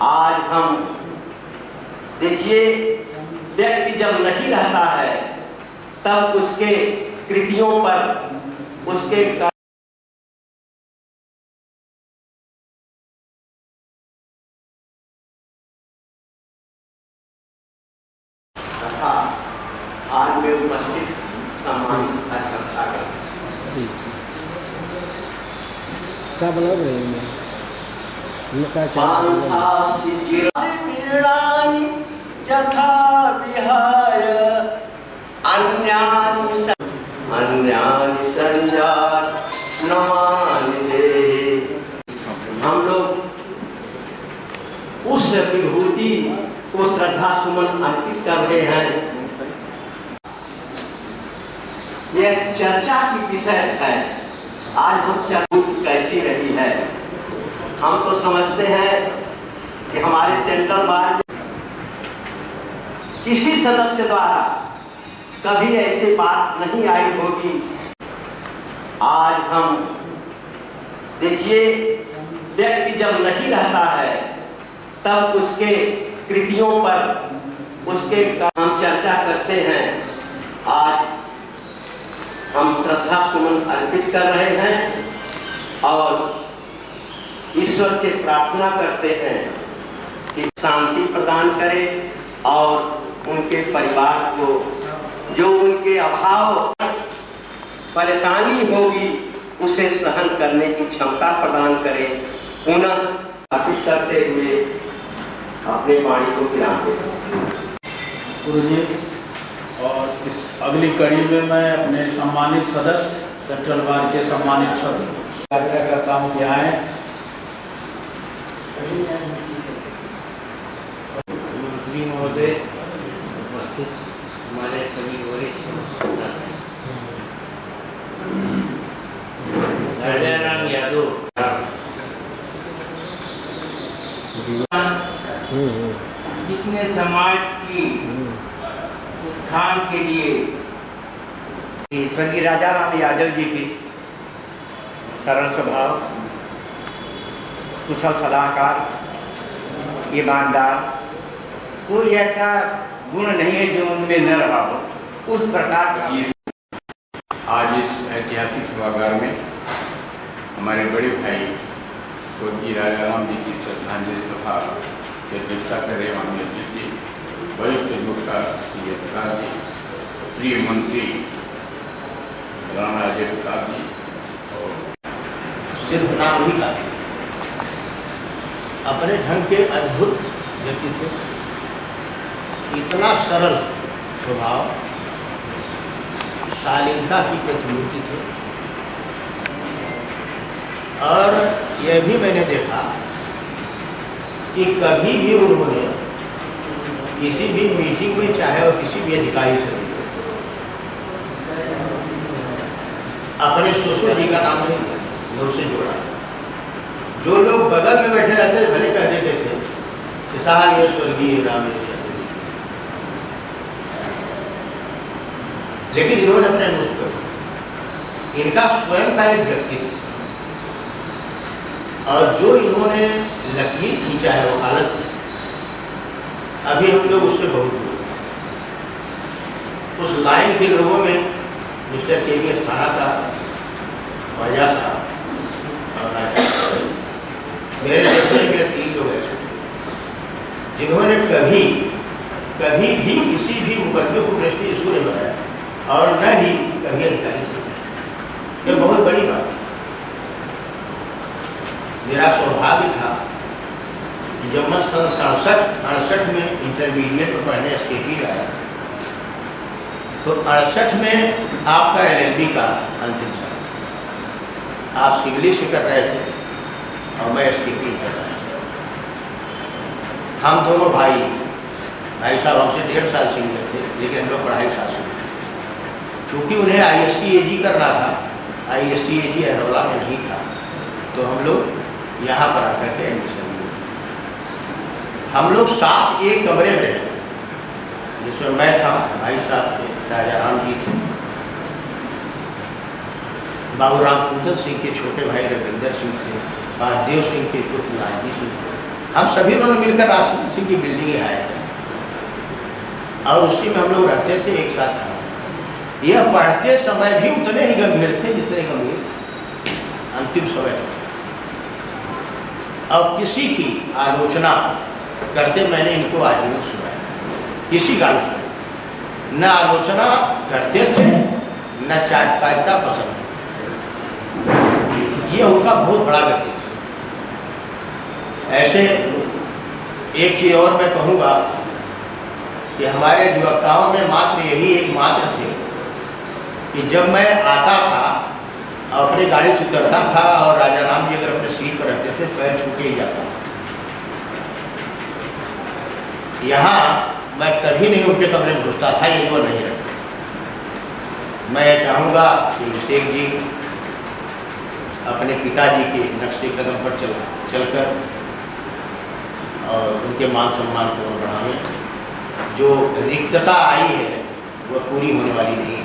आज हम देखिए, व्यक्ति जब नहीं रहता है तब उसके कृतियों पर, उसके तथा आज में उपस्थित सम्मानित का चर्चा करें। क्या बना रहे हैं? यथा विहाय अन्यानि संजात नमानि देहि। हम लोग उस विभूति को श्रद्धा सुमन अर्पित कर रहे हैं। यह चर्चा की विषय है। आज हम चर्चा कैसी रही है, हम तो समझते हैं कि हमारे सेंट्रल बार किसी सदस्य द्वारा कभी ऐसी बात नहीं आई होगी। आज हम देखिए, व्यक्ति जब नहीं रहता है तब उसके कृतियों पर, उसके हम चर्चा करते हैं। आज हम श्रद्धा सुमन अर्पित कर रहे हैं और ईश्वर से प्रार्थना करते हैं कि शांति प्रदान करे और उनके परिवार को जो उनके अभाव परेशानी होगी उसे सहन करने की क्षमता प्रदान करे। पुनः अर्पित करते हुए अपने वाणी को विराम देते हैं। गुरुजी, और इस अगली कड़ी में मैं अपने सम्मानित सदस्य, सेंट्रल बार के सम्मानित सदस्य करता हूँ कि आए। मंत्री महोदय, उपस्थित हमारे सभी वरिष्ठ राजाराम यादव, जिसने समाज की उत्थान के लिए स्वर्गीय राजाराम यादव जी की सरल स्वभाव, कुशल सलाहकार, ईमानदार, कोई ऐसा गुण नहीं है जो उनमें न रहा हो, उस प्रकार की। आज इस ऐतिहासिक सभागार में हमारे बड़े भाई स्वर्गीय राजाराम जी की श्रद्धांजलि सभा की अध्यक्षता कर रहे माननीय अध्यक्ष, वरिष्ठ योद्धा जी, प्रिय मंत्री राणा अजय प्रताप जी, और सिर्फ नाम ही काफी, अपने ढंग के अद्भुत व्यक्ति थे। इतना सरल स्वभाव, शालीनता की प्रतिमूर्ति थे। और यह भी मैंने देखा कि कभी भी उन्होंने किसी भी मीटिंग में, चाहे वो किसी भी अधिकारी से, अपने ससुर जी का नाम नहीं उससे जोड़ा। जो लोग बगल में बैठे रहते थे भले कह देते थे कि साहब ये स्वर्गीय राम, लेकिन इन्होंने अपने मुझ पर, इनका स्वयं का एक व्यक्तित्व, और जो इन्होंने लकीर खींचा है वो हालत में, अभी हम लोग उससे बहुत दूर। उस लाइन के लोगों में मिस्टर के वी अस्थाना साहब, वजह साहब और मेरे देखने में 3 लोग ऐसे थे जिन्होंने कभी भी किसी भी मुकदमे को दृष्टि इसको नहीं बनाया और न ही कभी अधिकारी से। यह बहुत बड़ी बात है। मेरा सौभाग्य था कि जब मैं सन 67-68 में इंटरमीडिएट में पढ़ने SKP आया, तो 68 में आपका LLB का अंतिम साल, आप सिविल से कर रहे थे और मैं SKP कर रहा था। हम दोनों भाई साहब हमसे 1.5 साल सीनियर थे, लेकिन हम लोग 2.5 साल सीनियर, क्योंकि उन्हें ISC AG करना था। ISC AG अहरौला में नहीं था, तो हम लोग यहाँ पर आकर के एडमिशन लिए। हम लोग साथ एक कमरे में रहे, जिसमें मैं था, भाई साहब थे, राजाराम जी थे, बाबूराम कुंदन सिंह के छोटे भाई रविंदर सिंह थे, वासुदेव सिंह के पुत्र लालजी सिंह थे, हम सभी लोगों ने मिलकर राष्ट्रपति सिंह की बिल्डिंग आए थे और उसी में हम लोग रहते थे एक साथ था। यह पढ़ते समय भी उतने ही गंभीर थे जितने गंभीर अंतिम समय थे। अब किसी की आलोचना करते मैंने इनको आज नहीं सुना, किसी का न आलोचना करते थे न चाटकारिता पसंद, ये उनका बहुत बड़ा व्यक्तित्व। ऐसे एक चीज और मैं कहूँगा कि हमारे अधिवक्ताओं में मात्र यही एकमात्र थे कि जब मैं आता था अपनी गाड़ी से उतरता था और राजा राम जी अगर अपने सीट पर रहते थे पैर छू के ही जाता था। यहाँ मैं कभी नहीं उनके कमरे में घुसता था, ये वो नहीं रहता। मैं चाहूँगा कि अभिषेक जी अपने पिताजी के नक्शे कदम पर चलकर और उनके मान सम्मान को बढ़ाएं। जो रिक्तता आई है वह पूरी होने वाली नहीं है।